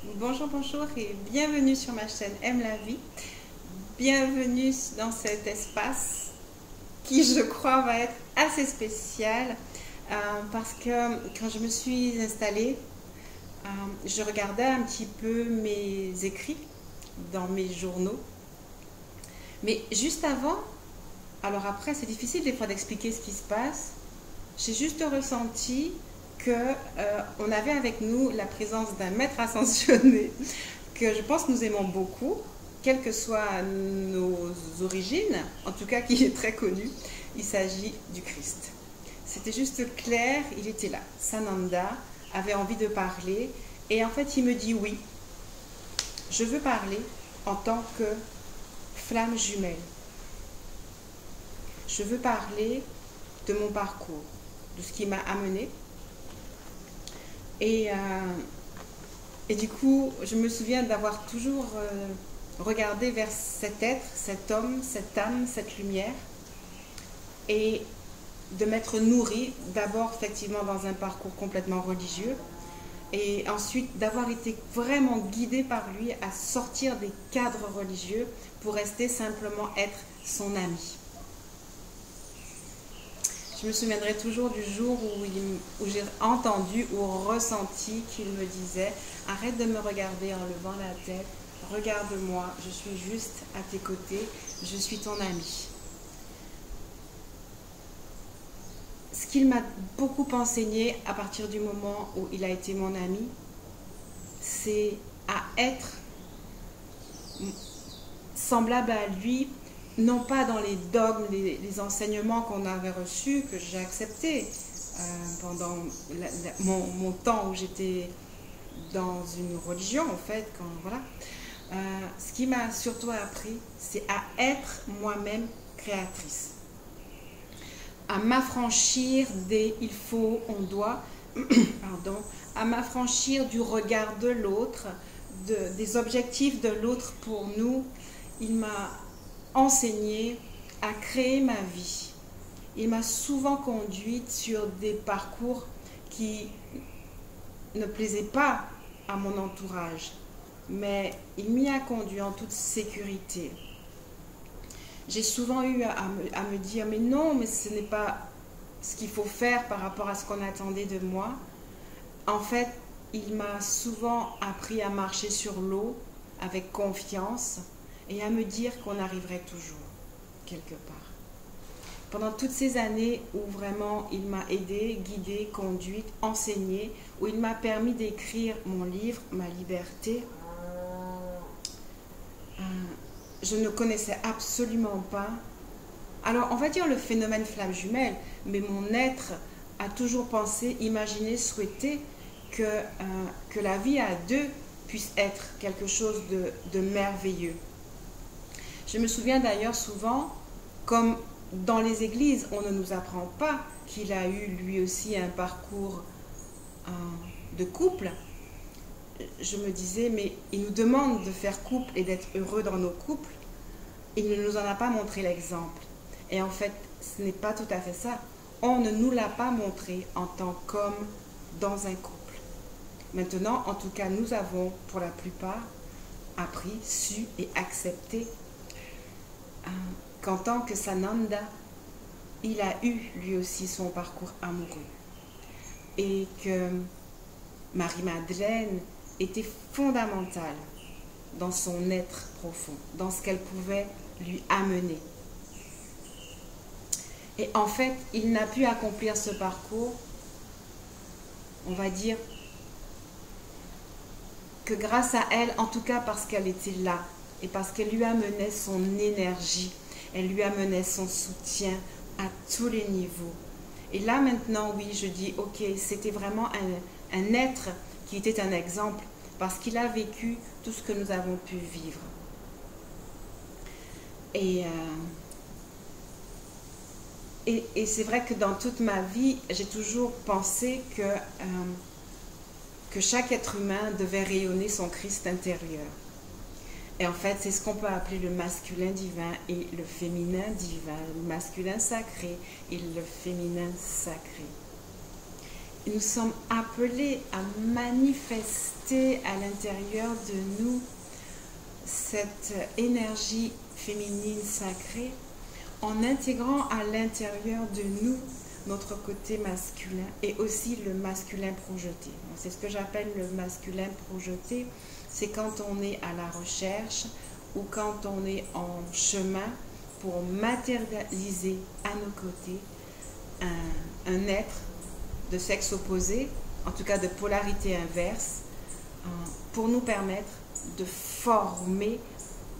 Bonjour, bonjour et bienvenue sur ma chaîne Aime la vie. Bienvenue dans cet espace qui, je crois, va être assez spécial parce que quand je me suis installée, je regardais un petit peu mes écrits dans mes journaux. Mais juste avant, alors après, c'est difficile des fois d'expliquer ce qui se passe. J'ai juste ressenti que on avait avec nous la présence d'un maître ascensionné que je pense nous aimons beaucoup, quelles que soient nos origines, en tout cas qui est très connu. Il s'agit du Christ. C'était juste clair, il était là. Sananda avait envie de parler et en fait il me dit oui, je veux parler en tant que flamme jumelle. Je veux parler de mon parcours, de ce qui m'a amené. Et, euh, et du coup, je me souviens d'avoir toujours regardé vers cet être, cet homme, cette âme, cette lumière, et de m'être nourrie d'abord effectivement dans un parcours complètement religieux, et ensuite d'avoir été vraiment guidée par lui à sortir des cadres religieux pour rester simplement être son ami. Je me souviendrai toujours du jour où j'ai entendu ou ressenti qu'il me disait « Arrête de me regarder en levant la tête, regarde-moi, je suis juste à tes côtés, je suis ton ami. » Ce qu'il m'a beaucoup enseigné à partir du moment où il a été mon ami, c'est à être semblable à lui, non pas dans les dogmes, les enseignements qu'on avait reçus, que j'ai acceptés pendant mon temps où j'étais dans une religion, en fait, quand, voilà. Ce qui m'a surtout appris, c'est à être moi-même créatrice, à m'affranchir des il faut, on doit, pardon, à m'affranchir du regard de l'autre, des objectifs de l'autre pour nous. Il m'a enseigné à créer ma vie. Il m'a souvent conduite sur des parcours qui ne plaisaient pas à mon entourage, mais il m'y a conduit en toute sécurité. J'ai souvent eu à me dire, mais non, mais ce n'est pas ce qu'il faut faire par rapport à ce qu'on attendait de moi. En fait, il m'a souvent appris à marcher sur l'eau avec confiance et à me dire qu'on arriverait toujours quelque part. Pendant toutes ces années où vraiment il m'a aidé, guidé, conduite, enseigné, où il m'a permis d'écrire mon livre, Ma liberté, je ne connaissais absolument pas. Alors, on va dire le phénomène flamme jumelle, mais mon être a toujours pensé, imaginé, souhaité que la vie à deux puisse être quelque chose de merveilleux. Je me souviens d'ailleurs souvent, comme dans les églises, on ne nous apprend pas qu'il a eu lui aussi un parcours de couple. Je me disais, mais il nous demande de faire couple et d'être heureux dans nos couples. Il ne nous en a pas montré l'exemple. Et en fait, ce n'est pas tout à fait ça. On ne nous l'a pas montré en tant qu'homme dans un couple. Maintenant, en tout cas, nous avons, pour la plupart, appris, su et accepté qu'en tant que Sananda, il a eu lui aussi son parcours amoureux. Et que Marie-Madeleine était fondamentale dans son être profond, dans ce qu'elle pouvait lui amener. Et en fait, il n'a pu accomplir ce parcours, on va dire, que grâce à elle, en tout cas parce qu'elle était là et parce qu'elle lui amenait son énergie, elle lui amenait son soutien à tous les niveaux. Et là maintenant, oui, je dis, ok, c'était vraiment un être qui était un exemple parce qu'il a vécu tout ce que nous avons pu vivre. Et c'est vrai que dans toute ma vie, j'ai toujours pensé que chaque être humain devait rayonner son Christ intérieur. Et en fait, c'est ce qu'on peut appeler le masculin divin et le féminin divin, le masculin sacré et le féminin sacré. nous sommes appelés à manifester à l'intérieur de nous cette énergie féminine sacrée en intégrant à l'intérieur de nous notre côté masculin et aussi le masculin projeté. C'est ce que j'appelle le masculin projeté. C'est quand on est à la recherche ou quand on est en chemin pour matérialiser à nos côtés un être de sexe opposé, en tout cas de polarité inverse, pour nous permettre de former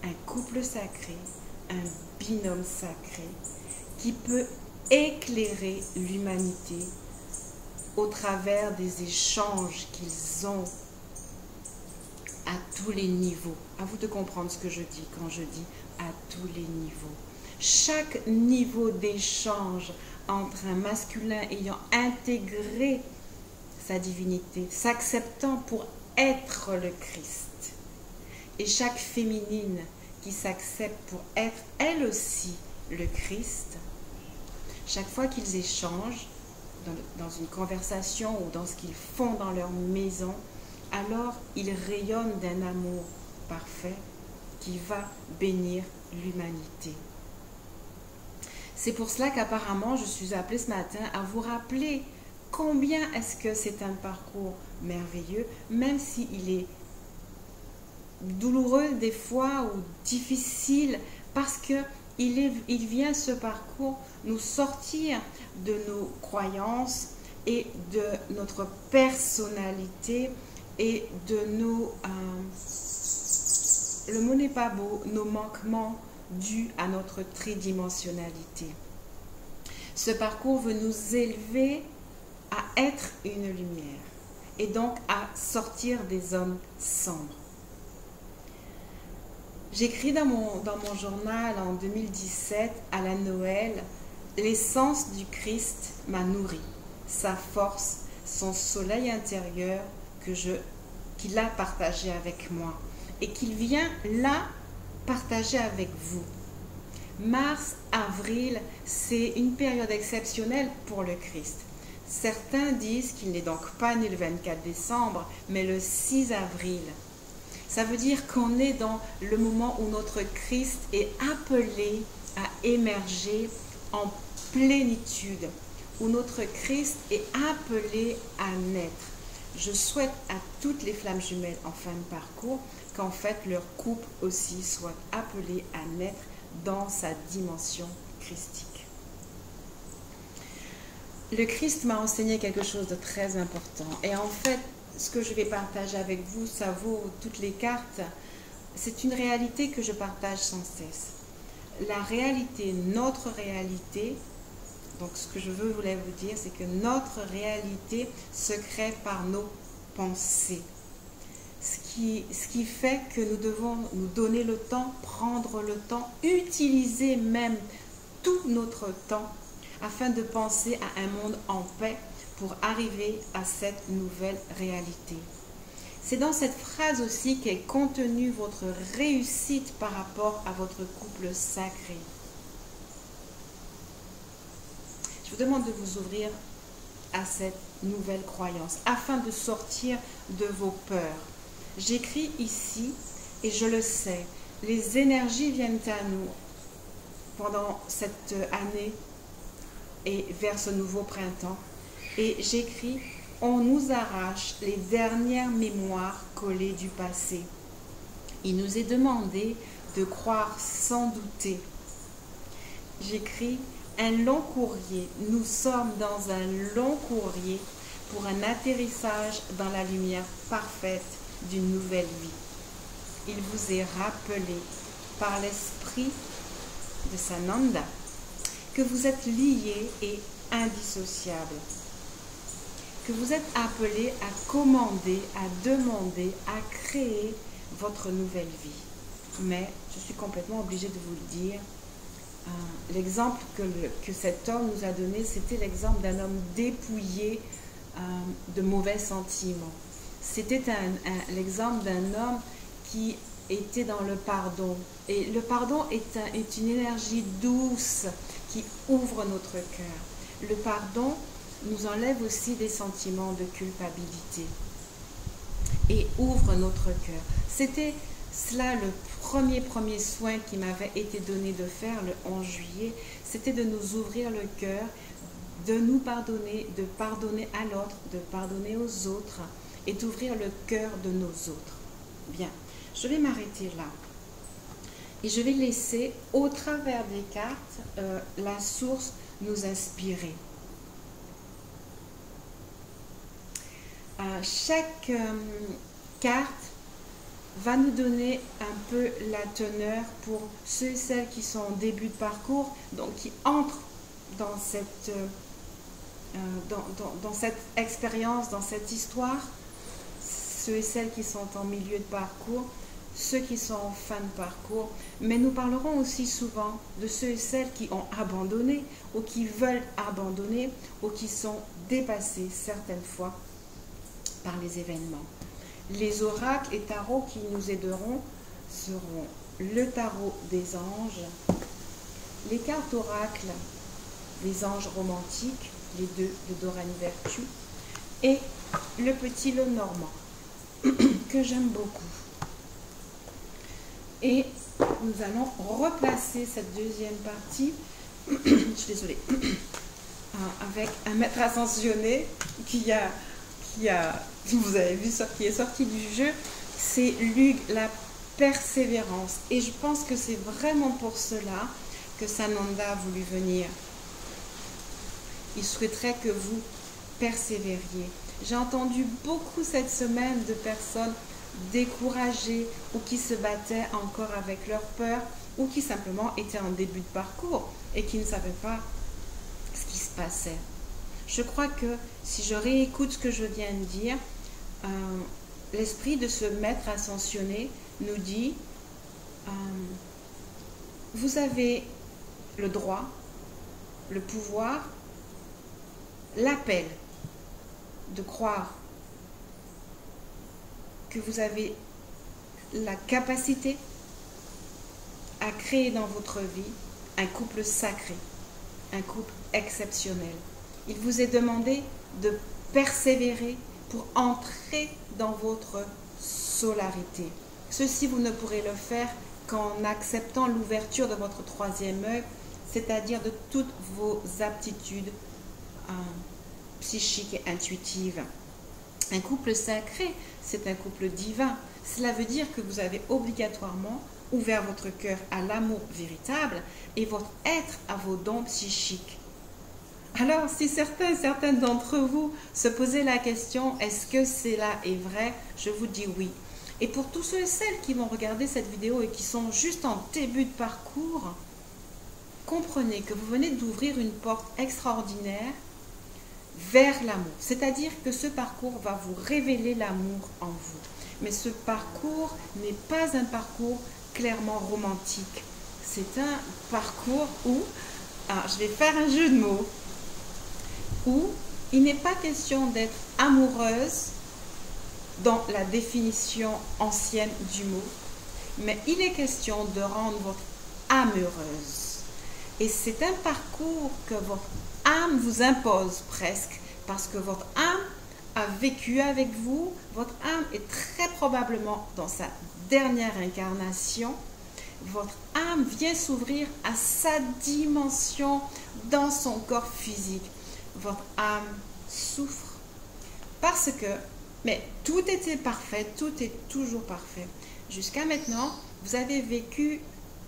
un couple sacré, un binôme sacré, qui peut éclairer l'humanité au travers des échanges qu'ils ont à tous les niveaux. À vous de comprendre ce que je dis quand je dis à tous les niveaux. Chaque niveau d'échange entre un masculin ayant intégré sa divinité, s'acceptant pour être le Christ, et chaque féminine qui s'accepte pour être elle aussi le Christ, chaque fois qu'ils échangent dans une conversation ou dans ce qu'ils font dans leur maison, alors ils rayonnent d'un amour parfait qui va bénir l'humanité. C'est pour cela qu'apparemment je suis appelée ce matin à vous rappeler combien est-ce que c'est un parcours merveilleux, même s'il est douloureux des fois ou difficile, parce que il vient ce parcours nous sortir de nos croyances et de notre personnalité et de nos, le mot n'est pas beau, nos manquements dus à notre tridimensionnalité. Ce parcours veut nous élever à être une lumière et donc à sortir des zones sombres. J'écris dans mon journal en 2017, à la Noël, l'essence du Christ m'a nourri, sa force, son soleil intérieur qu'il a partagé avec moi et qu'il vient là partager avec vous. Mars, avril, c'est une période exceptionnelle pour le Christ. Certains disent qu'il n'est donc pas né le 24 décembre, mais le 6 avril. Ça veut dire qu'on est dans le moment où notre Christ est appelé à émerger en plénitude, où notre Christ est appelé à naître. Je souhaite à toutes les flammes jumelles en fin de parcours qu'en fait leur couple aussi soit appelé à naître dans sa dimension christique. Le Christ m'a enseigné quelque chose de très important et en fait, ce que je vais partager avec vous, ça vaut toutes les cartes. C'est une réalité que je partage sans cesse. La réalité, notre réalité, donc ce que je voulais vous dire, c'est que notre réalité se crée par nos pensées. Ce qui fait que nous devons nous donner le temps, prendre le temps, utiliser même tout notre temps afin de penser à un monde en paix pour arriver à cette nouvelle réalité. C'est dans cette phrase aussi qu'est contenue votre réussite par rapport à votre couple sacré. Je vous demande de vous ouvrir à cette nouvelle croyance afin de sortir de vos peurs. J'écris ici et je le sais, les énergies viennent à nous pendant cette année et vers ce nouveau printemps. Et j'écris, on nous arrache les dernières mémoires collées du passé. Il nous est demandé de croire sans douter. J'écris, un long courrier, nous sommes dans un long courrier pour un atterrissage dans la lumière parfaite d'une nouvelle vie. Il vous est rappelé par l'esprit de Sananda que vous êtes liés et indissociables. Que vous êtes appelé à commander, à demander, à créer votre nouvelle vie. Mais je suis complètement obligée de vous le dire, l'exemple que cet homme nous a donné, c'était l'exemple d'un homme dépouillé de mauvais sentiments. C'était l'exemple d'un homme qui était dans le pardon. Et le pardon est une énergie douce qui ouvre notre cœur. Le pardon nous enlève aussi des sentiments de culpabilité et ouvre notre cœur. C'était cela le premier soin qui m'avait été donné de faire le 11 juillet, c'était de nous ouvrir le cœur, de nous pardonner, de pardonner à l'autre, de pardonner aux autres et d'ouvrir le cœur de nos autres. Bien, je vais m'arrêter là. Et je vais laisser, au travers des cartes, la source nous inspirer. Chaque carte va nous donner un peu la teneur pour ceux et celles qui sont en début de parcours, donc qui entrent dans cette expérience, dans cette histoire, ceux et celles qui sont en milieu de parcours, ceux qui sont en fin de parcours, mais nous parlerons aussi souvent de ceux et celles qui ont abandonné ou qui veulent abandonner ou qui sont dépassés certaines fois par les événements. Les oracles et tarots qui nous aideront seront le tarot des anges, les cartes oracles, les anges romantiques, les deux de Doreen Virtue, et le petit Lenormand, que j'aime beaucoup. Et nous allons replacer cette deuxième partie, je suis désolée, avec un maître ascensionné qui vous avez vu, qui est sorti du jeu, c'est Lug, la persévérance. Et je pense que c'est vraiment pour cela que Sananda a voulu venir. Il souhaiterait que vous persévériez. J'ai entendu beaucoup cette semaine de personnes découragées ou qui se battaient encore avec leur peur ou qui simplement étaient en début de parcours et qui ne savaient pas ce qui se passait. Je crois que si je réécoute ce que je viens de dire, l'esprit de ce maître ascensionné nous dit vous avez le droit, le pouvoir, l'appel de croire que vous avez la capacité à créer dans votre vie un couple sacré, un couple exceptionnel. Il vous est demandé de persévérer pour entrer dans votre solarité. Ceci, vous ne pourrez le faire qu'en acceptant l'ouverture de votre troisième œil, c'est-à-dire de toutes vos aptitudes psychiques et intuitives. Un couple sacré, c'est un couple divin. Cela veut dire que vous avez obligatoirement ouvert votre cœur à l'amour véritable et votre être à vos dons psychiques. Alors, si certains et certaines d'entre vous se posaient la question, est-ce que cela est vrai? Je vous dis oui. Et pour tous ceux et celles qui vont regarder cette vidéo et qui sont juste en début de parcours, comprenez que vous venez d'ouvrir une porte extraordinaire vers l'amour. C'est-à-dire que ce parcours va vous révéler l'amour en vous. Mais ce parcours n'est pas un parcours clairement romantique. C'est un parcours où, je vais faire un jeu de mots, où il n'est pas question d'être amoureuse dans la définition ancienne du mot, mais il est question de rendre votre âme heureuse. Et c'est un parcours que votre âme vous impose presque, parce que votre âme a vécu avec vous, votre âme est très probablement dans sa dernière incarnation, votre âme vient s'ouvrir à sa dimension dans son corps physique. Votre âme souffre parce que, mais tout était parfait, tout est toujours parfait. Jusqu'à maintenant, vous avez vécu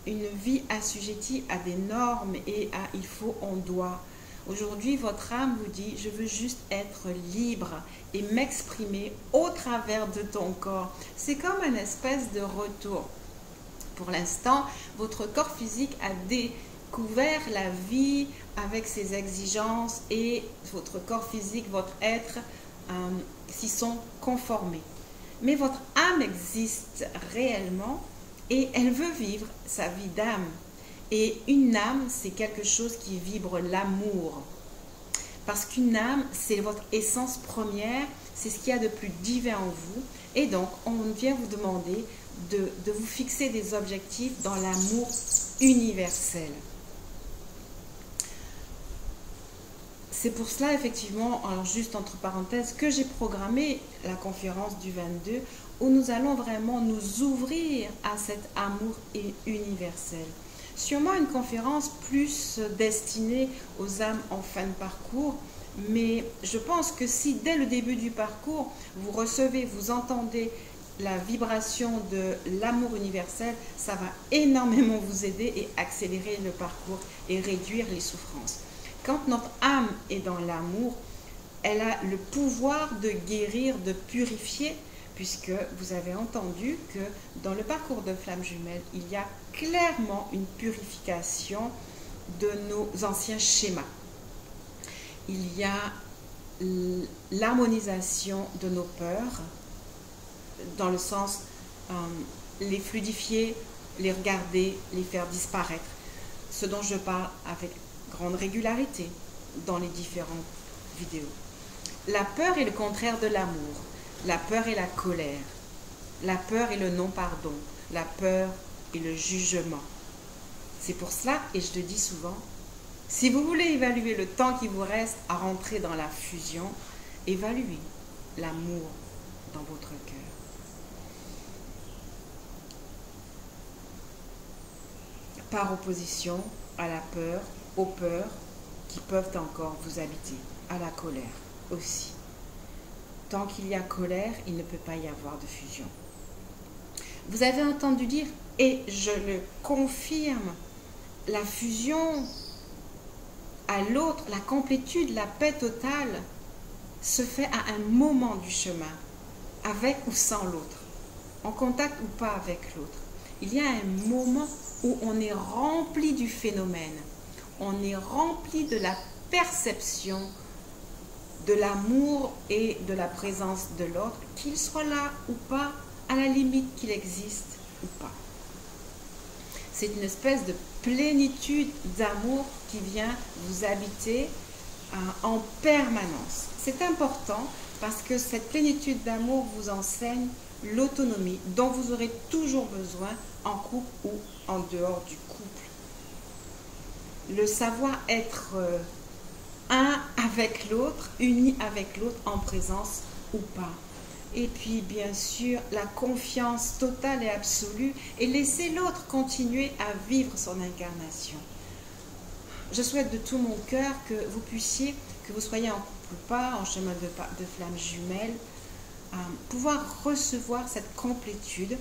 une vie assujettie à des normes et à il faut, on doit. Aujourd'hui, votre âme vous dit, je veux juste être libre et m'exprimer au travers de ton corps. C'est comme une espèce de retour. Pour l'instant, votre corps physique a découvert la vie avec ses exigences et votre corps physique, votre être, s'y sont conformés. Mais votre âme existe réellement et elle veut vivre sa vie d'âme. Et une âme, c'est quelque chose qui vibre l'amour. Parce qu'une âme, c'est votre essence première, c'est ce qu'il y a de plus divin en vous. Et donc, on vient vous demander de vous fixer des objectifs dans l'amour universel. C'est pour cela, effectivement, alors juste entre parenthèses, que j'ai programmé la conférence du 22 où nous allons vraiment nous ouvrir à cet amour universel. Sûrement une conférence plus destinée aux âmes en fin de parcours, mais je pense que si dès le début du parcours, vous recevez, vous entendez la vibration de l'amour universel, ça va énormément vous aider et accélérer le parcours et réduire les souffrances. Quand notre âme est dans l'amour, elle a le pouvoir de guérir, de purifier, puisque vous avez entendu que dans le parcours de flamme jumelle, il y a clairement une purification de nos anciens schémas. Il y a l'harmonisation de nos peurs, dans le sens les fluidifier, les regarder, les faire disparaître. Ce dont je parle avec grande régularité dans les différentes vidéos. La peur est le contraire de l'amour. La peur est la colère. La peur est le non-pardon. La peur est le jugement. C'est pour cela, et je le dis souvent, si vous voulez évaluer le temps qui vous reste à rentrer dans la fusion, évaluez l'amour dans votre cœur. Par opposition à la peur, aux peurs qui peuvent encore vous habiter, à la colère aussi. Tant qu'il y a colère, il ne peut pas y avoir de fusion. Vous avez entendu dire, et je le confirme, la fusion à l'autre, la complétude, la paix totale se fait à un moment du chemin, avec ou sans l'autre, en contact ou pas avec l'autre. Il y a un moment où on est rempli du phénomène, on est rempli de la perception de l'amour et de la présence de l'autre, qu'il soit là ou pas, à la limite qu'il existe ou pas. C'est une espèce de plénitude d'amour qui vient vous habiter en permanence. C'est important parce que cette plénitude d'amour vous enseigne l'autonomie dont vous aurez toujours besoin en couple ou en dehors du couple. Le savoir être un avec l'autre, uni avec l'autre en présence ou pas. Et puis bien sûr la confiance totale et absolue et laisser l'autre continuer à vivre son incarnation. Je souhaite de tout mon cœur que vous puissiez, que vous soyez en couple ou pas, en chemin de flamme jumelle, pouvoir recevoir cette complétude.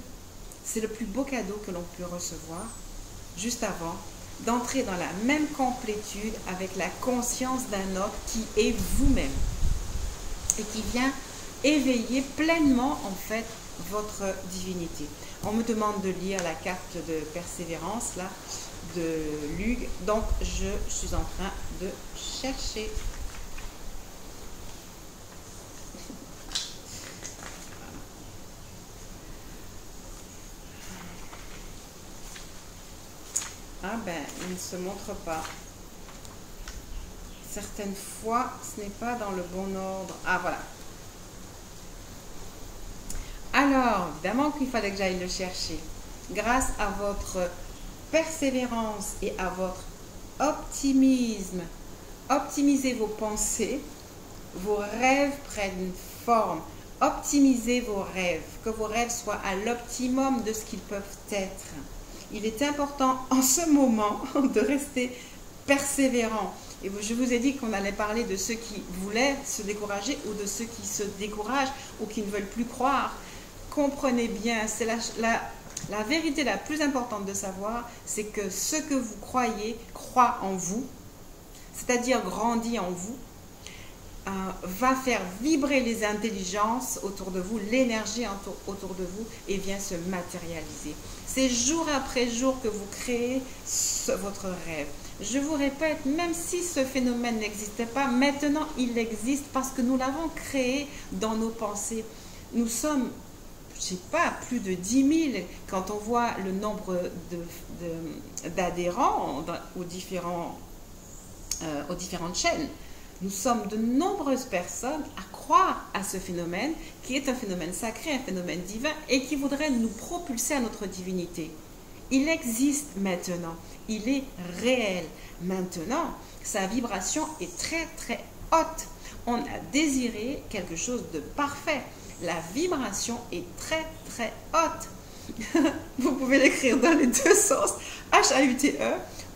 C'est le plus beau cadeau que l'on peut recevoir juste avant d'entrer dans la même complétude avec la conscience d'un autre qui est vous-même et qui vient éveiller pleinement en fait votre divinité. On me demande de lire la carte de persévérance là de Lugue, donc je suis en train de chercher. Ah ben, il ne se montre pas. Certaines fois, ce n'est pas dans le bon ordre. Ah voilà. Alors, évidemment qu'il fallait que j'aille le chercher. Grâce à votre persévérance et à votre optimisme, optimisez vos pensées, vos rêves prennent forme. Optimisez vos rêves, que vos rêves soient à l'optimum de ce qu'ils peuvent être. Il est important en ce moment de rester persévérant. Et je vous ai dit qu'on allait parler de ceux qui voulaient se décourager ou de ceux qui se découragent ou qui ne veulent plus croire. Comprenez bien, c'est la vérité la plus importante de savoir, c'est que ce que vous croyez croit en vous, c'est-à-dire grandit en vous, va faire vibrer les intelligences autour de vous, l'énergie autour de vous et vient se matérialiser. C'est jour après jour que vous créez votre rêve. Je vous répète, même si ce phénomène n'existait pas, maintenant il existe parce que nous l'avons créé dans nos pensées. Nous sommes, je ne sais pas, plus de 10 000 quand on voit le nombre d'adhérents aux différentes chaînes. Nous sommes de nombreuses personnes à croire à ce phénomène qui est un phénomène sacré, un phénomène divin et qui voudrait nous propulser à notre divinité. Il existe maintenant, il est réel. Maintenant, sa vibration est très très haute. On a désiré quelque chose de parfait. La vibration est très très haute. Vous pouvez l'écrire dans les deux sens, H-A-U-T-E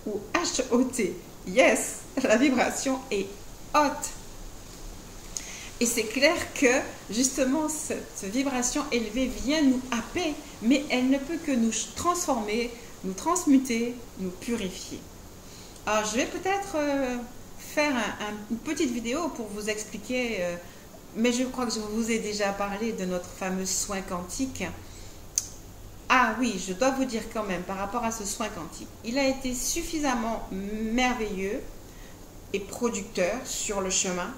ou H-O-T. Yes, la vibration est haute. Et c'est clair que justement cette vibration élevée vient nous happer, mais elle ne peut que nous transformer, nous transmuter, nous purifier. Alors je vais peut-être faire une petite vidéo pour vous expliquer, mais je crois que je vous ai déjà parlé de notre fameux soin quantique. Ah oui, je dois vous dire quand même par rapport à ce soin quantique, il a été suffisamment merveilleux et producteur sur le chemin.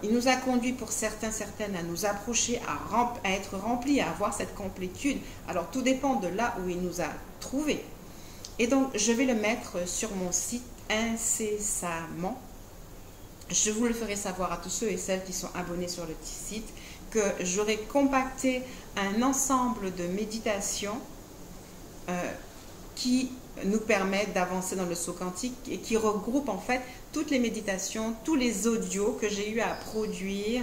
Il nous a conduit pour certaines à nous approcher, à être remplis, à avoir cette complétude. Alors tout dépend de là où il nous a trouvés. Et donc je vais le mettre sur mon site incessamment. Je vous le ferai savoir à tous ceux et celles qui sont abonnés sur le site que j'aurai compacté un ensemble de méditations qui nous permettent d'avancer dans le saut quantique et qui regroupe en fait toutes les méditations, tous les audios que j'ai eu à produire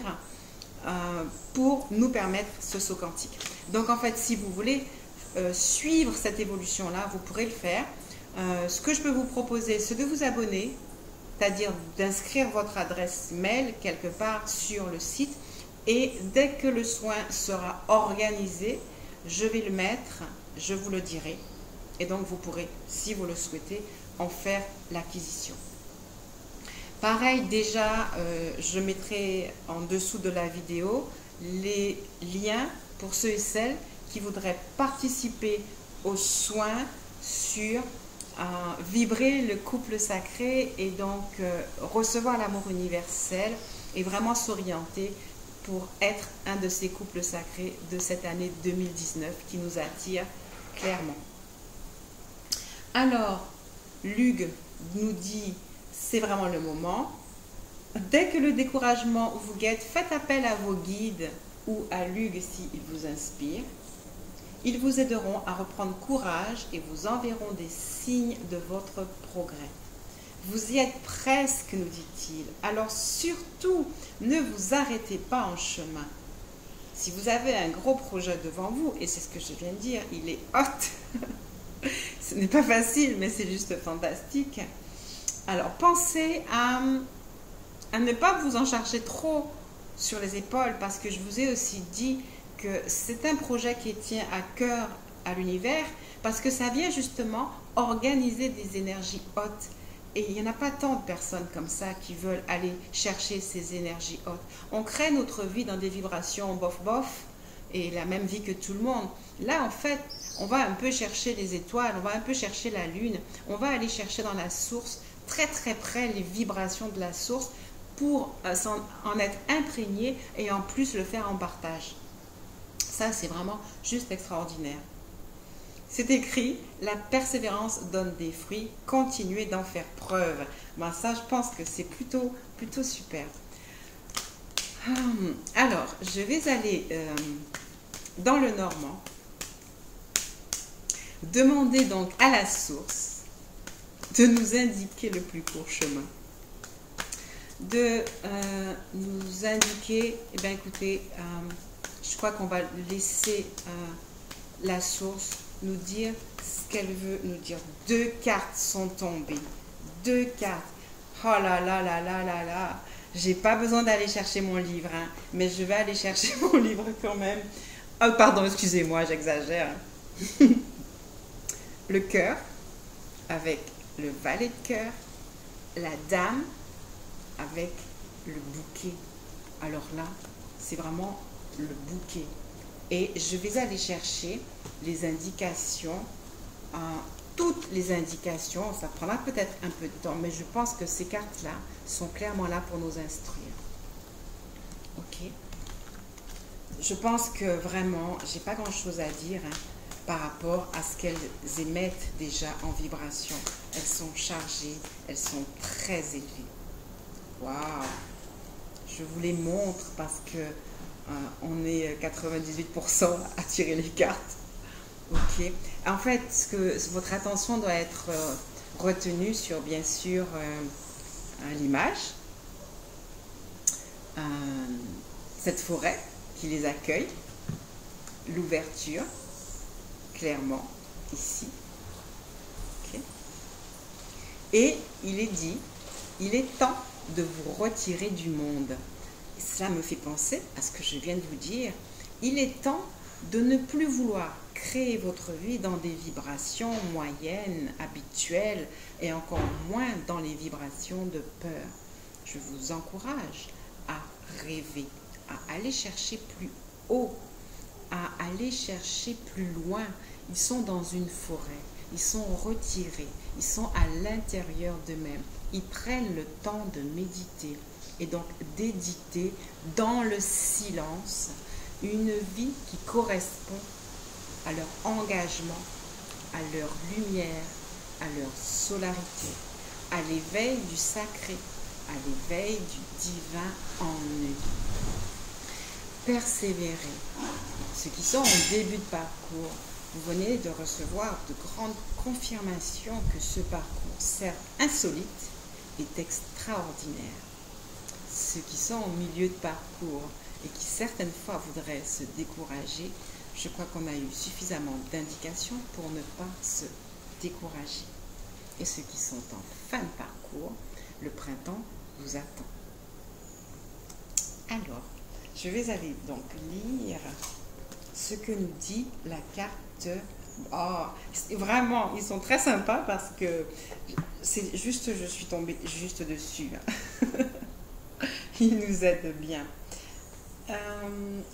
pour nous permettre ce saut quantique. Donc en fait, si vous voulez suivre cette évolution-là, vous pourrez le faire. Ce que je peux vous proposer, c'est de vous abonner, c'est-à-dire d'inscrire votre adresse mail quelque part sur le site et dès que le soin sera organisé, je vais le mettre, je vous le dirai. Et donc, vous pourrez, si vous le souhaitez, en faire l'acquisition. Pareil, déjà, je mettrai en dessous de la vidéo les liens pour ceux et celles qui voudraient participer aux soins sur vibrer le couple sacré et donc recevoir l'amour universel et vraiment s'orienter pour être un de ces couples sacrés de cette année 2019 qui nous attire clairement. Alors, Lug nous dit, c'est vraiment le moment. Dès que le découragement vous guette, faites appel à vos guides ou à Lug s'il vous inspire. Ils vous aideront à reprendre courage et vous enverront des signes de votre progrès. Vous y êtes presque, nous dit-il. Alors surtout, ne vous arrêtez pas en chemin. Si vous avez un gros projet devant vous, et c'est ce que je viens de dire, il est hot. Ce n'est pas facile, mais c'est juste fantastique. Alors, pensez à ne pas vous en charger trop sur les épaules, parce que je vous ai aussi dit que c'est un projet qui tient à cœur à l'univers, parce que ça vient justement organiser des énergies hautes. Et il n'y en a pas tant de personnes comme ça qui veulent aller chercher ces énergies hautes. On crée notre vie dans des vibrations bof-bof, et la même vie que tout le monde. Là, en fait, on va un peu chercher les étoiles, on va un peu chercher la lune, on va aller chercher dans la source, très très près les vibrations de la source pour en être imprégné et en plus le faire en partage. Ça, c'est vraiment juste extraordinaire. C'est écrit, la persévérance donne des fruits, continuez d'en faire preuve. Ben, ça, je pense que c'est plutôt super. Alors, je vais aller dans le Normand, demander donc à la source de nous indiquer le plus court chemin, de nous indiquer, eh bien écoutez, je crois qu'on va laisser la source nous dire ce qu'elle veut nous dire. 2 cartes sont tombées, 2 cartes. Oh là là là là là là. J'ai pas besoin d'aller chercher mon livre, hein, mais je vais aller chercher mon livre quand même. Oh, pardon, excusez-moi, j'exagère. Le cœur, avec le valet de cœur, la dame, avec le bouquet. Alors là, c'est vraiment le bouquet. Et je vais aller chercher les indications, toutes les indications. Ça prendra peut-être un peu de temps, mais je pense que ces cartes-là sont clairement là pour nous instruire. Ok. Je pense que vraiment, j'ai pas grand-chose à dire par rapport à ce qu'elles émettent déjà en vibration. Elles sont chargées, elles sont très élevées. Waouh! Je vous les montre parce que on est 98% à tirer les cartes. Ok. En fait, votre attention doit être retenue sur, bien sûr, l'image. cette forêt qui les accueille, l'ouverture, clairement, ici. Okay. Et il est dit, il est temps de vous retirer du monde. Et cela me fait penser à ce que je viens de vous dire. Il est temps de ne plus vouloir créer votre vie dans des vibrations moyennes, habituelles, et encore moins dans les vibrations de peur. Je vous encourage à rêver, à aller chercher plus haut, à aller chercher plus loin. Ils sont dans une forêt, ils sont retirés, ils sont à l'intérieur d'eux-mêmes. Ils prennent le temps de méditer et donc d'éditer dans le silence une vie qui correspond à leur engagement, à leur lumière, à leur solarité, à l'éveil du sacré, à l'éveil du divin en eux. Persévérer. Ceux qui sont en début de parcours, vous venez de recevoir de grandes confirmations que ce parcours, certes insolite, est extraordinaire. Ceux qui sont au milieu de parcours et qui certaines fois voudraient se décourager, je crois qu'on a eu suffisamment d'indications pour ne pas se décourager. Et ceux qui sont en fin de parcours, le printemps vous attend. Alors, je vais aller donc lire ce que nous dit la carte. Oh, vraiment, ils sont très sympas parce que c'est juste, je suis tombée juste dessus. Ils nous aident bien.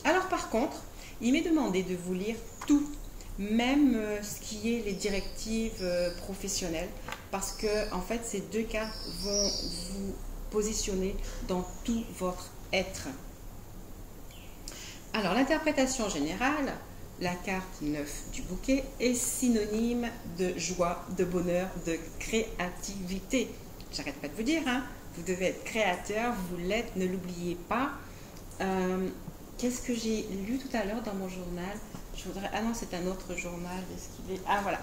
Alors par contre, il m'est demandé de vous lire tout, même ce qui est les directives professionnelles, parce que en fait ces deux cartes vont vous positionner dans tout votre être. Alors l'interprétation générale, la carte 9 du bouquet est synonyme de joie, de bonheur, de créativité. J'arrête pas de vous dire, hein, vous devez être créateur, vous l'êtes, ne l'oubliez pas. Qu'est-ce que j'ai lu tout à l'heure dans mon journal? Ah non, c'est un autre journal. Est-ce qu'il est... Ah voilà.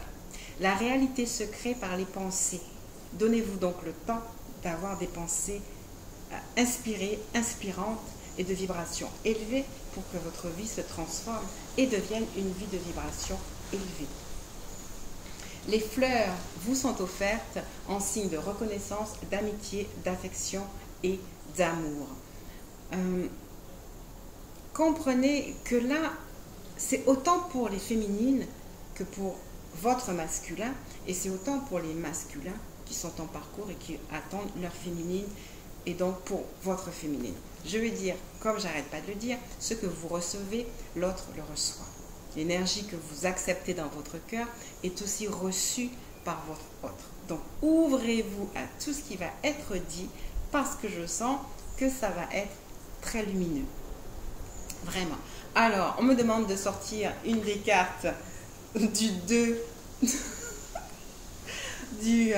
La réalité se crée par les pensées. Donnez-vous donc le temps d'avoir des pensées inspirées, inspirantes et de vibrations élevées pour que votre vie se transforme et devienne une vie de vibration élevée. Les fleurs vous sont offertes en signe de reconnaissance, d'amitié, d'affection et d'amour. Comprenez que là, c'est autant pour les féminines que pour votre masculin, et c'est autant pour les masculins qui sont en parcours et qui attendent leur féminine, et donc pour votre féminine. Je vais dire, comme j'arrête pas de le dire, ce que vous recevez, l'autre le reçoit. L'énergie que vous acceptez dans votre cœur est aussi reçue par votre autre. Donc ouvrez-vous à tout ce qui va être dit, parce que je sens que ça va être très lumineux. Vraiment. Alors, on me demande de sortir une des cartes du 2 du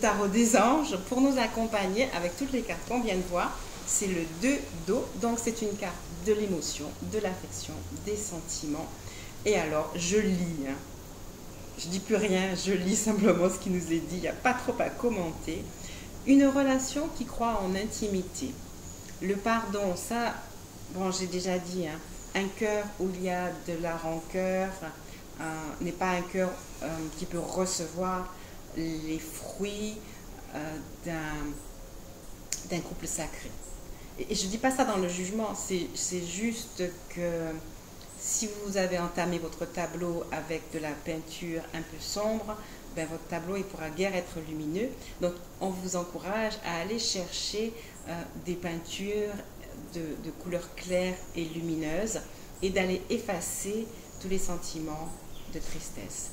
tarot des anges pour nous accompagner avec toutes les cartes qu'on vient de voir. C'est le 2 d'eau, donc c'est une carte de l'émotion, de l'affection, des sentiments. Et alors, je lis. Je dis plus rien, je lis simplement ce qui nous est dit. Il n'y a pas trop à commenter. Une relation qui croit en intimité. Le pardon, ça... Bon, j'ai déjà dit, hein, un cœur où il y a de la rancœur n'est pas un cœur qui peut recevoir les fruits d'un couple sacré. Et je ne dis pas ça dans le jugement, c'est juste que si vous avez entamé votre tableau avec de la peinture un peu sombre, ben votre tableau il pourra guère être lumineux. Donc on vous encourage à aller chercher des peintures de couleurs claires et lumineuses et d'aller effacer tous les sentiments de tristesse.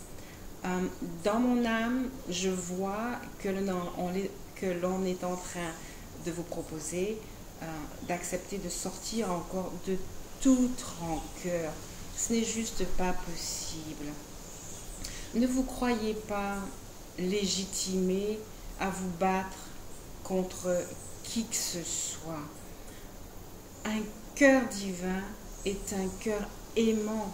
Dans mon âme, je vois que l'on est en train de vous proposer d'accepter de sortir encore de toute rancœur. Ce n'est juste pas possible. Ne vous croyez pas légitimé à vous battre contre qui que ce soit. Un cœur divin est un cœur aimant,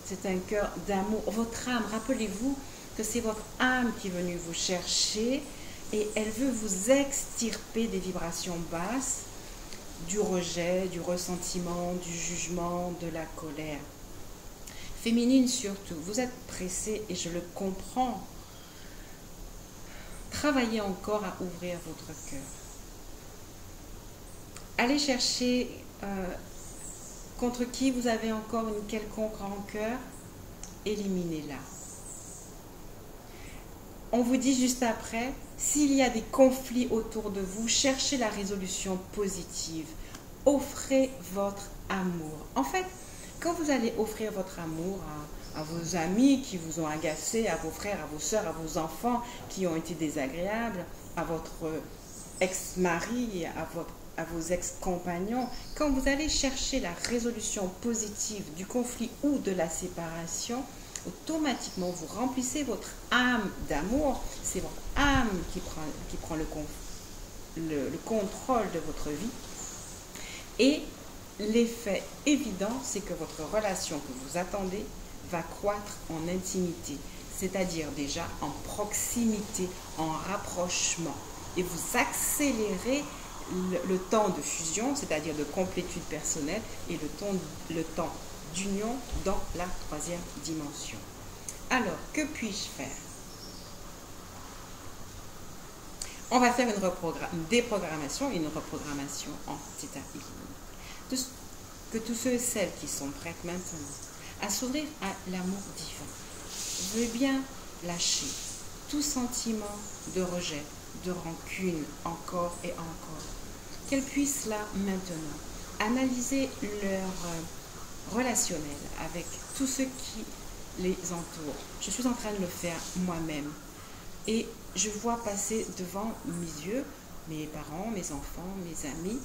c'est un cœur d'amour. Votre âme, rappelez-vous que c'est votre âme qui est venue vous chercher et elle veut vous extirper des vibrations basses du rejet, du ressentiment, du jugement, de la colère. Féminine surtout, vous êtes pressée et je le comprends. Travaillez encore à ouvrir votre cœur. Allez chercher contre qui vous avez encore une quelconque rancœur, éliminez-la. On vous dit juste après, s'il y a des conflits autour de vous, cherchez la résolution positive. Offrez votre amour. En fait, quand vous allez offrir votre amour à vos amis qui vous ont agacé, à vos frères, à vos soeurs, à vos enfants qui ont été désagréables, à votre ex-mari, à vos ex-compagnons, quand vous allez chercher la résolution positive du conflit ou de la séparation, automatiquement vous remplissez votre âme d'amour. C'est votre âme qui prend le contrôle de votre vie. Et l'effet évident, c'est que votre relation que vous attendez va croître en intimité, c'est-à-dire déjà en proximité, en rapprochement. Et vous accélérez le temps de fusion, c'est-à-dire de complétude personnelle, et le temps d'union dans la troisième dimension. Alors, que puis-je faire? On va faire une déprogrammation et une reprogrammation en Theta Healing. Que tous ceux et celles qui sont prêtes maintenant à s'ouvrir à l'amour divin veulent bien lâcher tout sentiment de rejet, de rancune encore et encore. Qu'elles puissent là maintenant analyser leur relationnel avec tous ceux qui les entourent. Je suis en train de le faire moi-même et je vois passer devant mes yeux mes parents, mes enfants, mes amis,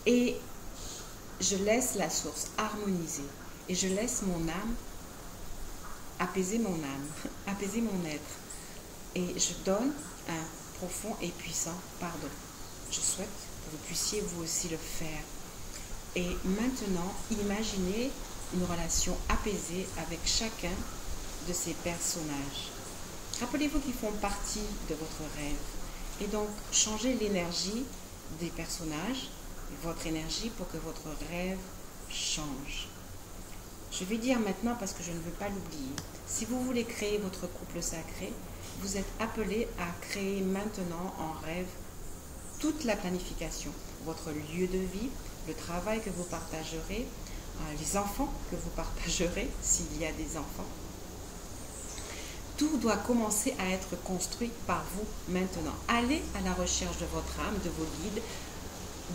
et je laisse la source harmoniser et je laisse mon âme apaiser mon âme, apaiser mon être, et je donne un profond et puissant pardon. Je souhaite que vous puissiez vous aussi le faire. Et maintenant, imaginez une relation apaisée avec chacun de ces personnages. Rappelez-vous qu'ils font partie de votre rêve. Et donc, changez l'énergie des personnages, votre énergie, pour que votre rêve change. Je vais dire maintenant, parce que je ne veux pas l'oublier, si vous voulez créer votre couple sacré, vous êtes appelé à créer maintenant en rêve toute la planification, votre lieu de vie, le travail que vous partagerez, les enfants que vous partagerez, s'il y a des enfants. Tout doit commencer à être construit par vous maintenant. Allez à la recherche de votre âme, de vos guides,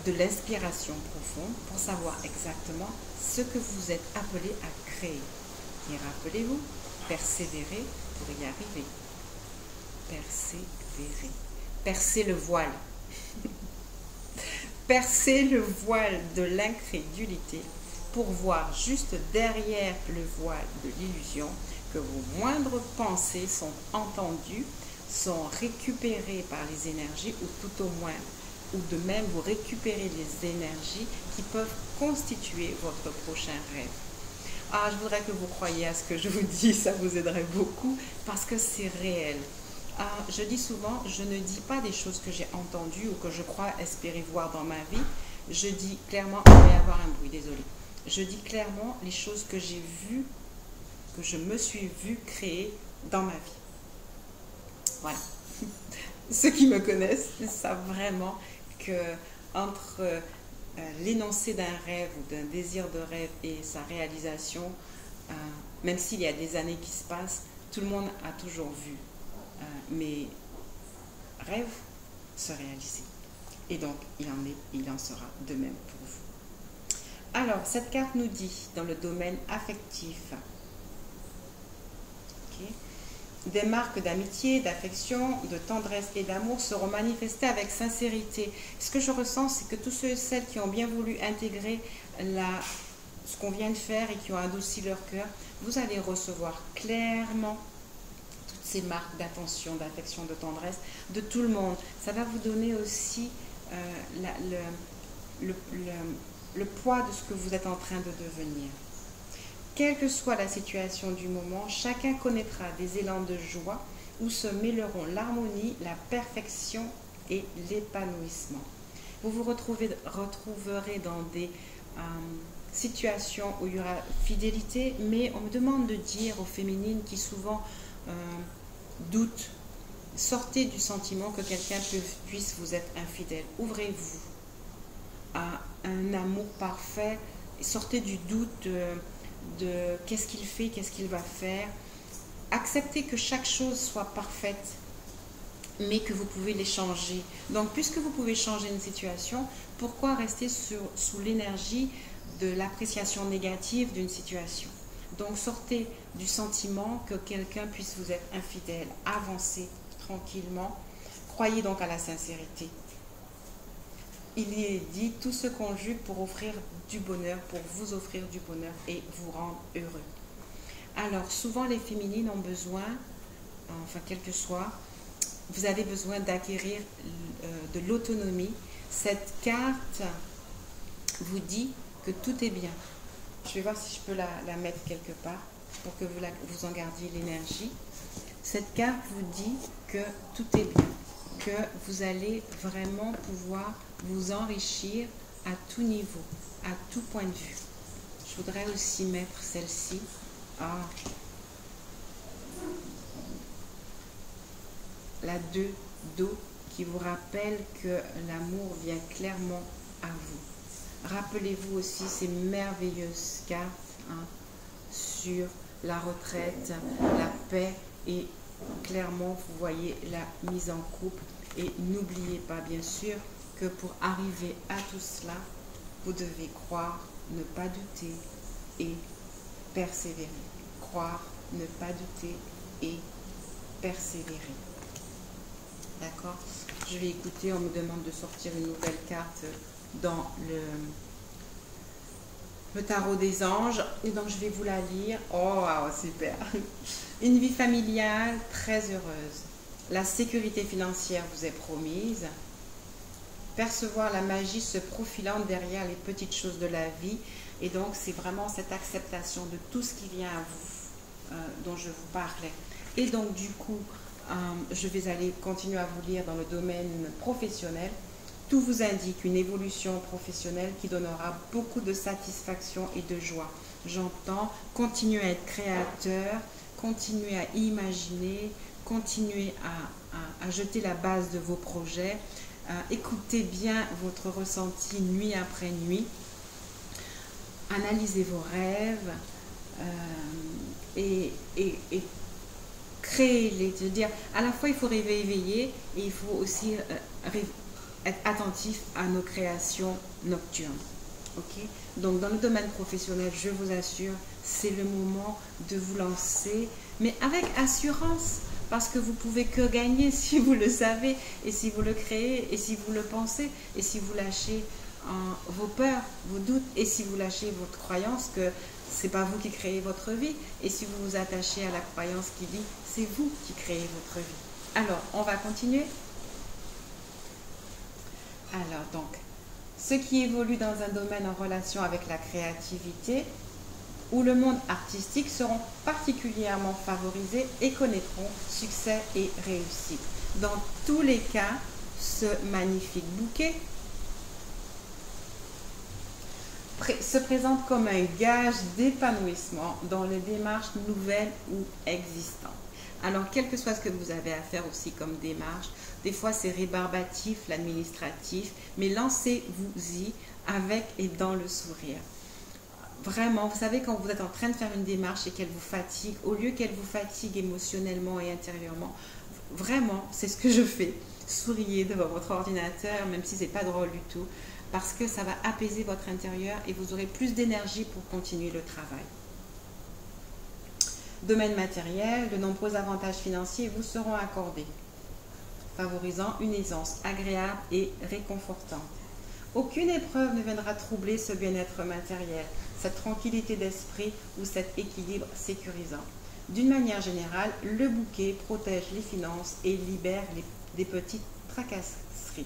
de l'inspiration profonde pour savoir exactement ce que vous êtes appelé à créer. Et rappelez-vous, persévérer pour y arriver. Persévérer. Percez le voile. Percez le voile de l'incrédulité pour voir juste derrière le voile de l'illusion que vos moindres pensées sont entendues, sont récupérées par les énergies, ou tout au moins, ou de même vous récupérez les énergies qui peuvent constituer votre prochain rêve. Ah, je voudrais que vous croyiez à ce que je vous dis, ça vous aiderait beaucoup, parce que c'est réel. Je dis souvent, je ne dis pas des choses que j'ai entendues ou que je crois espérer voir dans ma vie. Je dis clairement, il va y avoir un bruit, désolé. Je dis clairement les choses que j'ai vues, que je me suis vue créer dans ma vie. Voilà. Ceux qui me connaissent savent vraiment que entre l'énoncé d'un rêve ou d'un désir de rêve et sa réalisation, même s'il y a des années qui se passent, tout le monde a toujours vu mes rêves se réaliser. Et donc, il en sera de même pour vous. Alors, cette carte nous dit, dans le domaine affectif, des marques d'amitié, d'affection, de tendresse et d'amour seront manifestées avec sincérité. Ce que je ressens, c'est que tous ceux et celles qui ont bien voulu intégrer ce qu'on vient de faire et qui ont adouci leur cœur, vous allez recevoir clairement toutes ces marques d'attention, d'affection, de tendresse de tout le monde. Ça va vous donner aussi le poids de ce que vous êtes en train de devenir. Quelle que soit la situation du moment, chacun connaîtra des élans de joie où se mêleront l'harmonie, la perfection et l'épanouissement. Vous vous retrouverez dans des situations où il y aura fidélité, mais on me demande de dire aux féminines qui souvent doutent, sortez du sentiment que quelqu'un puisse vous être infidèle. Ouvrez-vous à un amour parfait. Sortez du doute de qu'est-ce qu'il fait, qu'est-ce qu'il va faire. Acceptez que chaque chose soit parfaite, mais que vous pouvez les changer. Donc, puisque vous pouvez changer une situation, pourquoi rester sous l'énergie de l'appréciation négative d'une situation? Donc, sortez du sentiment que quelqu'un puisse vous être infidèle. Avancez tranquillement. Croyez donc à la sincérité. Il y est dit, tout se conjugue pour offrir du bonheur, pour vous offrir du bonheur et vous rendre heureux. Alors, souvent les féminines ont besoin, enfin quel que soit, vous avez besoin d'acquérir de l'autonomie. Cette carte vous dit que tout est bien. Je vais voir si je peux la mettre quelque part pour que vous en gardiez l'énergie. Cette carte vous dit que tout est bien, que vous allez vraiment pouvoir vous enrichir à tout niveau, à tout point de vue. Je voudrais aussi mettre celle-ci. La 2 d'eau qui vous rappelle que l'amour vient clairement à vous. Rappelez-vous aussi ces merveilleuses cartes sur la retraite, la paix et clairement vous voyez la mise en couple. Et n'oubliez pas bien sûr que pour arriver à tout cela, vous devez croire, ne pas douter et persévérer. Croire, ne pas douter et persévérer. D'accord? Je vais écouter, on me demande de sortir une nouvelle carte dans le tarot des anges. Et donc je vais vous la lire. Oh, wow, super! Une vie familiale très heureuse. La sécurité financière vous est promise. Percevoir la magie se profilant derrière les petites choses de la vie. Et donc, c'est vraiment cette acceptation de tout ce qui vient à vous dont je vous parlais. Et donc, du coup, je vais aller continuer à vous lire dans le domaine professionnel. Tout vous indique une évolution professionnelle qui donnera beaucoup de satisfaction et de joie. J'entends continuer à être créateur, continuer à imaginer, continuer à jeter la base de vos projets. Écoutez bien votre ressenti nuit après nuit. Analysez vos rêves et créez-les. C'est-à-dire, à la fois, il faut rêver éveillé et il faut aussi être attentif à nos créations nocturnes. Okay? Donc, dans le domaine professionnel, je vous assure, c'est le moment de vous lancer, mais avec assurance. Parce que vous pouvez que gagner si vous le savez et si vous le créez et si vous le pensez et si vous lâchez vos peurs, vos doutes et si vous lâchez votre croyance que c'est pas vous qui créez votre vie et si vous vous attachez à la croyance qui dit c'est vous qui créez votre vie. Alors, on va continuer. Alors donc, ceux qui évoluent dans un domaine en relation avec la créativité ou le monde artistique seront particulièrement favorisés et connaîtront succès et réussite. Dans tous les cas, ce magnifique bouquet se présente comme un gage d'épanouissement dans les démarches nouvelles ou existantes. Alors, quel que soit ce que vous avez à faire aussi comme démarche, des fois c'est rébarbatif, l'administratif, mais lancez-vous-y avec et dans le sourire. Vraiment, vous savez, quand vous êtes en train de faire une démarche et qu'elle vous fatigue, au lieu qu'elle vous fatigue émotionnellement et intérieurement, vraiment, c'est ce que je fais. Souriez devant votre ordinateur, même si ce n'est pas drôle du tout, parce que ça va apaiser votre intérieur et vous aurez plus d'énergie pour continuer le travail. Domaine matériel, de nombreux avantages financiers vous seront accordés, favorisant une aisance agréable et réconfortante. Aucune épreuve ne viendra troubler ce bien-être matériel, cette tranquillité d'esprit ou cet équilibre sécurisant. D'une manière générale, le bouquet protège les finances et libère des petites tracasseries.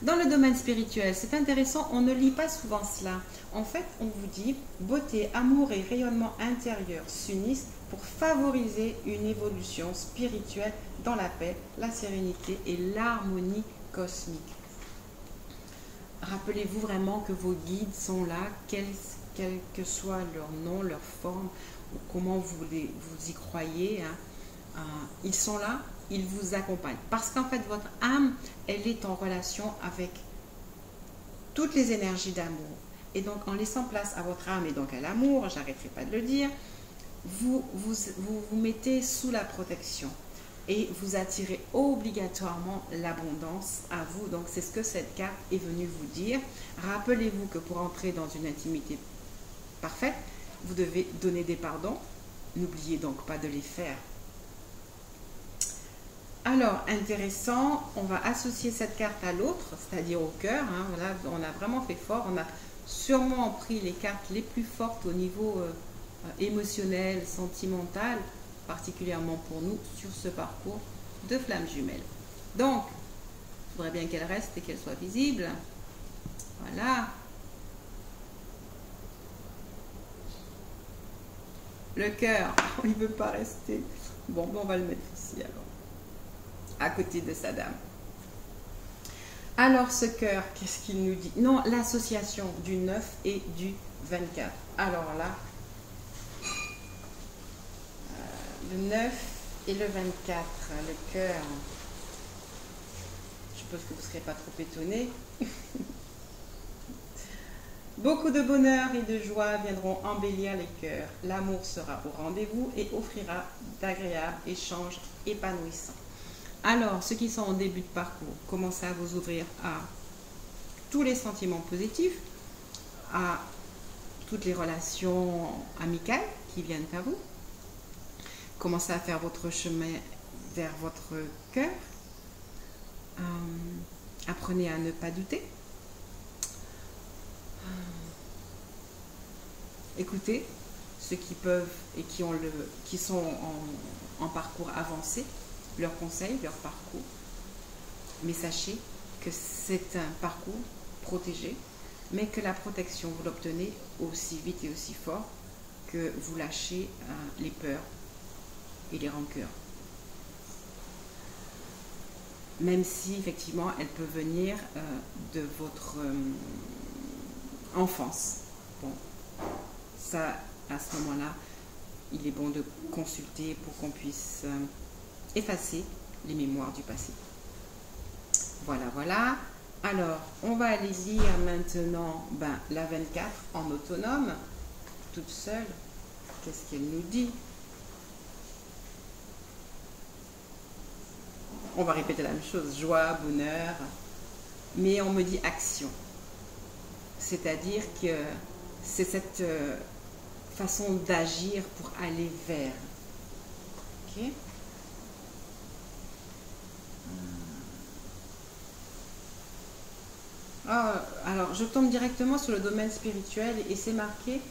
Dans le domaine spirituel, c'est intéressant, on ne lit pas souvent cela. En fait, on vous dit beauté, amour et rayonnement intérieur s'unissent pour favoriser une évolution spirituelle dans la paix, la sérénité et l'harmonie cosmique. Rappelez-vous vraiment que vos guides sont là, quel que soit leur nom, leur forme, ou comment vous y croyez, hein. Ils sont là, ils vous accompagnent. Parce qu'en fait, votre âme, elle est en relation avec toutes les énergies d'amour. Et donc, en laissant place à votre âme et donc à l'amour, j'arrêterai pas de le dire, vous mettez sous la protection. Et vous attirez obligatoirement l'abondance à vous. Donc, c'est ce que cette carte est venue vous dire. Rappelez-vous que pour entrer dans une intimité parfaite, vous devez donner des pardons. N'oubliez donc pas de les faire. Alors, intéressant, on va associer cette carte à l'autre, c'est-à-dire au cœur. Hein. Là, on a vraiment fait fort. On a sûrement pris les cartes les plus fortes au niveau émotionnel, sentimental, particulièrement pour nous, sur ce parcours de flammes jumelles. Donc, il faudrait bien qu'elle reste et qu'elle soit visible. Voilà. Le cœur, il ne veut pas rester. Bon, on va le mettre ici alors, à côté de sa dame. Alors, ce cœur, qu'est-ce qu'il nous dit? Non, l'association du 9 et du 24. Alors là, le 9 et le 24, le cœur. Je suppose que vous ne serez pas trop étonnés. Beaucoup de bonheur et de joie viendront embellir les cœurs. L'amour sera au rendez-vous et offrira d'agréables échanges épanouissants. Alors, ceux qui sont en début de parcours, commencez à vous ouvrir à tous les sentiments positifs, à toutes les relations amicales qui viennent à vous. Commencez à faire votre chemin vers votre cœur. Apprenez à ne pas douter. Écoutez ceux qui peuvent et qui sont en parcours avancé, leurs conseils, leur parcours. Mais sachez que c'est un parcours protégé, mais que la protection, vous l'obtenez aussi vite et aussi fort que vous lâchez les peurs et les rancœurs. Même si effectivement elle peut venir de votre enfance. Bon, ça, à ce moment-là, il est bon de consulter pour qu'on puisse effacer les mémoires du passé. Voilà, voilà. Alors, on va aller lire maintenant la 24 en autonome, toute seule. Qu'est-ce qu'elle nous dit? On va répéter la même chose, joie, bonheur, mais on me dit action. C'est-à-dire que c'est cette façon d'agir pour aller vers. Ok? Alors, je tombe directement sur le domaine spirituel et c'est marqué: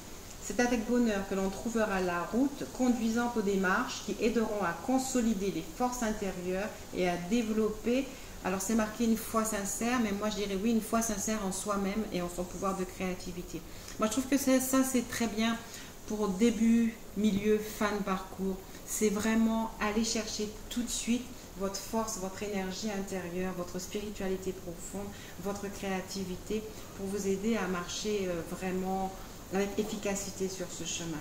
c'est avec bonheur que l'on trouvera la route conduisant aux démarches qui aideront à consolider les forces intérieures et à développer. Alors c'est marqué une foi sincère, mais moi je dirais oui, une foi sincère en soi-même et en son pouvoir de créativité. Moi je trouve que ça c'est très bien pour début, milieu, fin de parcours. C'est vraiment aller chercher tout de suite votre force, votre énergie intérieure, votre spiritualité profonde, votre créativité pour vous aider à marcher vraiment avec efficacité sur ce chemin.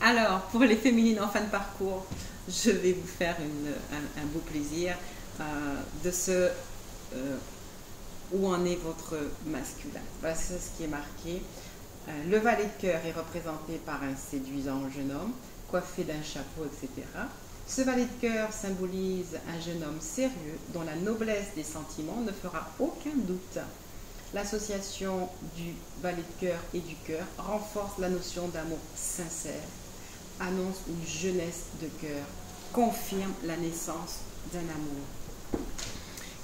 Alors, pour les féminines en fin de parcours, je vais vous faire un beau plaisir de où en est votre masculin. Voilà, c'est ce qui est marqué. Le valet de cœur est représenté par un séduisant jeune homme, coiffé d'un chapeau, etc. Ce valet de cœur symbolise un jeune homme sérieux dont la noblesse des sentiments ne fera aucun doute. L'association du valet de cœur et du cœur renforce la notion d'amour sincère, annonce une jeunesse de cœur, confirme la naissance d'un amour.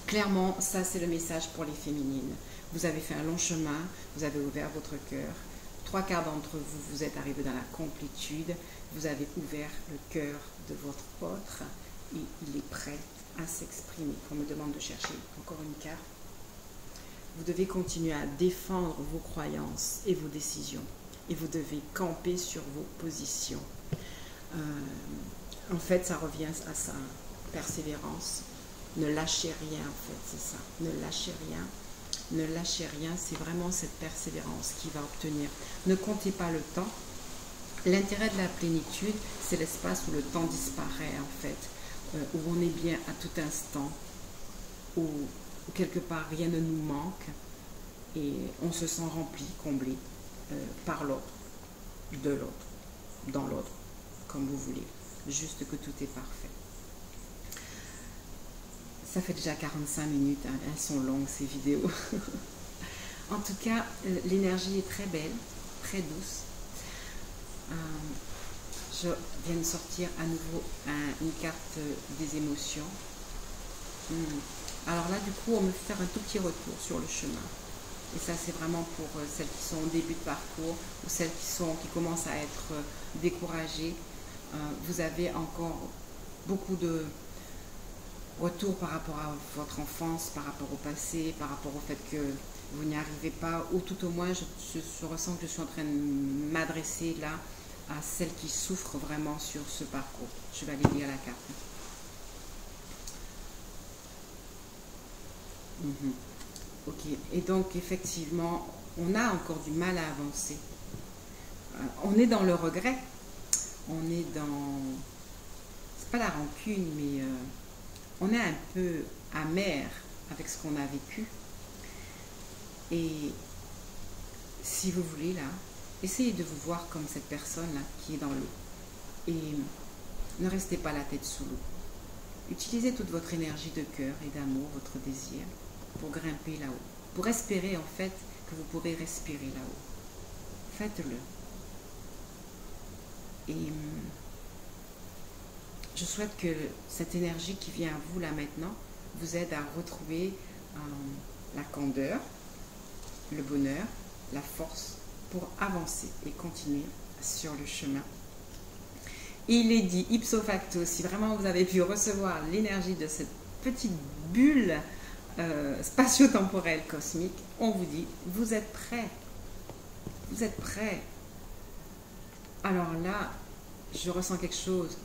Clairement, ça c'est le message pour les féminines. Vous avez fait un long chemin, vous avez ouvert votre cœur. 3/4 d'entre vous, vous êtes arrivés dans la complétude, vous avez ouvert le cœur de votre autre et il est prêt à s'exprimer. On me demande de chercher encore une carte. Vous devez continuer à défendre vos croyances et vos décisions et vous devez camper sur vos positions. En fait, ça revient à ça, persévérance. Ne lâchez rien, en fait, c'est ça. Ne lâchez rien. Ne lâchez rien, c'est vraiment cette persévérance qui va obtenir. Ne comptez pas le temps. L'intérêt de la plénitude, c'est l'espace où le temps disparaît, en fait, où on est bien à tout instant, où quelque part rien ne nous manque et on se sent rempli, comblé par l'autre, de l'autre, dans l'autre, comme vous voulez. Juste que tout est parfait. Ça fait déjà 45 minutes, hein, elles sont longues ces vidéos. En tout cas, l'énergie est très belle, très douce. Je viens de sortir à nouveau une carte des émotions. Alors là, du coup, on me fait faire un tout petit retour sur le chemin. Et ça, c'est vraiment pour celles qui sont au début de parcours ou celles qui commencent à être découragées. Vous avez encore beaucoup de retours par rapport à votre enfance, par rapport au passé, par rapport au fait que vous n'y arrivez pas, ou tout au moins, je ressens que je suis en train de m'adresser là à celles qui souffrent vraiment sur ce parcours. Je vais aller lire la carte. Ok, et donc effectivement, on a encore du mal à avancer. On est dans le regret, on est dans, c'est pas la rancune, mais on est un peu amer avec ce qu'on a vécu. Et si vous voulez là, essayez de vous voir comme cette personne là qui est dans l'eau. Et ne restez pas la tête sous l'eau. Utilisez toute votre énergie de cœur et d'amour, votre désir, pour grimper là-haut. Pour espérer en fait que vous pourrez respirer là-haut. Faites-le. Et je souhaite que cette énergie qui vient à vous là maintenant vous aide à retrouver la candeur, le bonheur, la force pour avancer et continuer sur le chemin. Il est dit ipso facto, si vraiment vous avez pu recevoir l'énergie de cette petite bulle spatio-temporelle cosmique, on vous dit, vous êtes prêts. Vous êtes prêts. Alors là, je ressens quelque chose.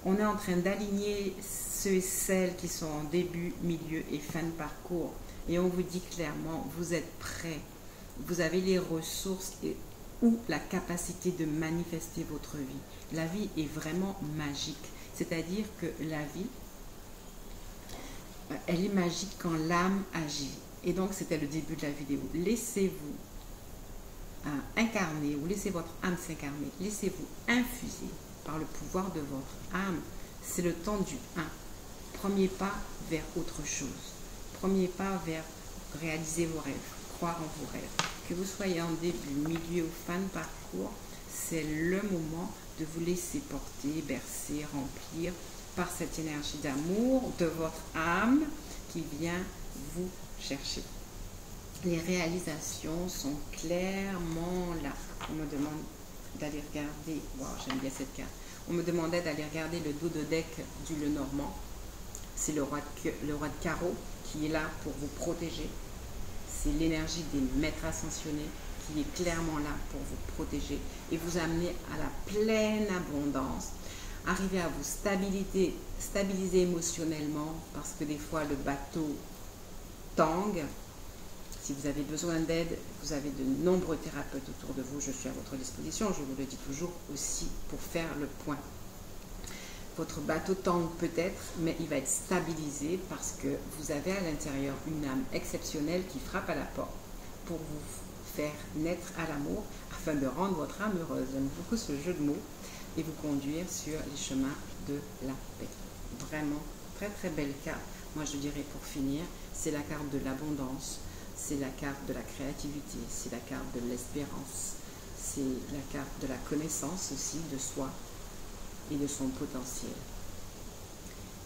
On est en train d'aligner ceux et celles qui sont en début, milieu et fin de parcours. Et on vous dit clairement, vous êtes prêts. Vous avez les ressources ou la capacité de manifester votre vie. La vie est vraiment magique. C'est-à-dire que la vie, elle est magique quand l'âme agit. Et donc, c'était le début de la vidéo. Laissez-vous incarner ou laissez votre âme s'incarner. Laissez-vous infuser par le pouvoir de votre âme. C'est le temps du 1. Premier pas vers autre chose. Premier pas vers réaliser vos rêves, croire en vos rêves. Que vous soyez en début, milieu ou fin de parcours, c'est le moment de vous laisser porter, bercer, remplir par cette énergie d'amour de votre âme qui vient vous chercher. Les réalisations sont clairement là. On me demande d'aller regarder, wow, j'aime bien cette carte, on me demandait d'aller regarder le dos de deck du Lenormand. C'est le roi de carreau qui est là pour vous protéger. C'est l'énergie des maîtres ascensionnés qui est clairement là pour vous protéger et vous amener à la pleine abondance. Arriver à vous stabiliser émotionnellement parce que des fois le bateau tangue. Si vous avez besoin d'aide, vous avez de nombreux thérapeutes autour de vous. Je suis à votre disposition, je vous le dis toujours aussi pour faire le point. Votre bateau tangue peut-être, mais il va être stabilisé parce que vous avez à l'intérieur une âme exceptionnelle qui frappe à la porte pour vous faire naître à l'amour afin de rendre votre âme heureuse. J'aime beaucoup ce jeu de mots et vous conduire sur les chemins de la paix. Vraiment, très très belle carte. Moi je dirais pour finir, c'est la carte de l'abondance, c'est la carte de la créativité, c'est la carte de l'espérance, c'est la carte de la connaissance aussi de soi et de son potentiel.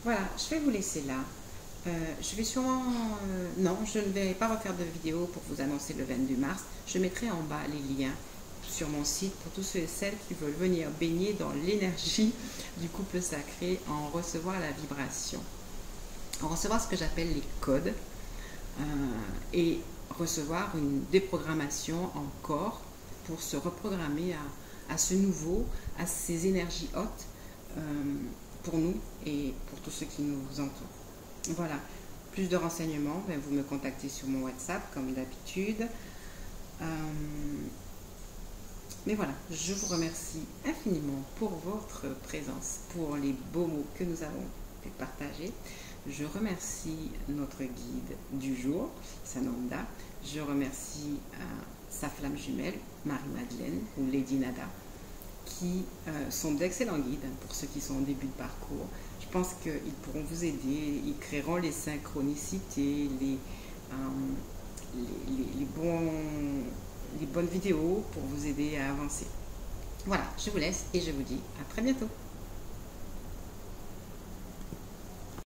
Voilà, je vais vous laisser là. Je vais sûrement... non, je ne vais pas refaire de vidéo pour vous annoncer le 22 mars. Je mettrai en bas les liens sur mon site pour tous ceux et celles qui veulent venir baigner dans l'énergie du couple sacré, en recevoir la vibration, en recevoir ce que j'appelle les codes et recevoir une déprogrammation encore pour se reprogrammer à ce nouveau, à ces énergies hautes pour nous et pour tous ceux qui nous entourent. Voilà, plus de renseignements, vous me contactez sur mon WhatsApp comme d'habitude. Mais voilà, je vous remercie infiniment pour votre présence, pour les beaux mots que nous avons pu partager. Je remercie notre guide du jour, Sananda. Je remercie sa flamme jumelle, Marie-Madeleine ou Lady Nada, qui sont d'excellents guides pour ceux qui sont au début de parcours. Je pense qu'ils pourront vous aider, ils créeront les synchronicités, les bonnes vidéos pour vous aider à avancer. Voilà, je vous laisse et je vous dis à très bientôt.